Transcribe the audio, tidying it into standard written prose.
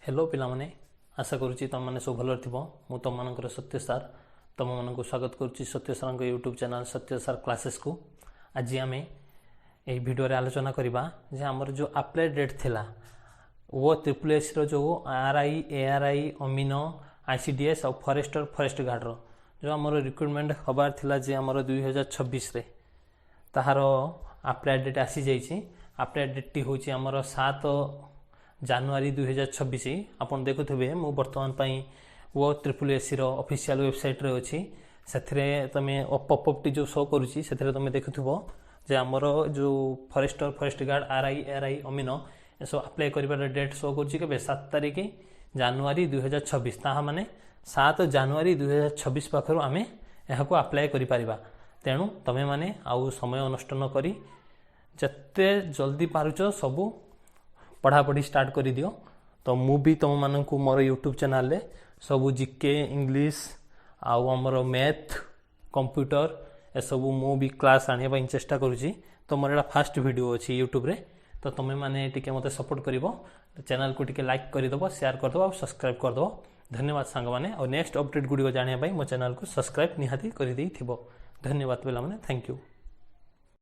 Hello पिलामाने आशा करुच्ची तुम मैंने सब भल थो मु तुम मान सत्य सार तुम मान स्वागत करुच्ची सत्य सार यूट्यूब चैनल सत्य सार क्लासेस को। आज आम यही भिडियो आलोचना करवा जे आमर जो अप्लाई डेट थिला वो ट्रिपल जो RI ARI अमीनो ICDS और फॉरेस्टर फॉरेस्ट गार्ड जो आमर रिक्रुटमेंट हबार थिला जे आमर 2026 रे ताहार अप्लाई डेट आसी जाइए। अप्लाई डेट हूँ आमर 7 जनवरी 2026। आपन देखुथे मु बर्तमान वो SSC ऑफिशियल वेबसाइट रे अच्छी से तुम पॉपअप टी जो शो करुच्ची से तुम देखुथो जे आमर जो forester forest guard RI ARI अमीनो ये सब अप्लाई कर डेट शो कर 7 तारिख जनवरी 2026 ताहा माने 7 जनवरी 2026 पाखर आम यहाँ अप्लाई कर तेणु तुम्हें माने आउ समय नष्ट न करी जते जल्दी पारुच सबू पढ़ापढ़ी स्टार्ट कर दियो। तो मु भी तुम मानक मोर यूट्यूब चैनल रे सबू GK इंग्लिश आउ आमर मैथ कंप्यूटर ए सबू मु भी क्लास आने चेष्टा करुँची। तो मोर एटा फास्ट वीडियो अच्छी यूट्यूब रे तो तुम्हें माने टिके मते सपोर्ट करिवो चैनल को टिके लाइक करदबो शेयर करदबो और सब्सक्राइब करदबो। धन्यवाद सांग माने और नेक्स्ट अपडेट गुडी जानिया मो चैनल को सब्सक्राइब निहाती कर देई थिबो। धन्यवाद पिला माने थैंक यू।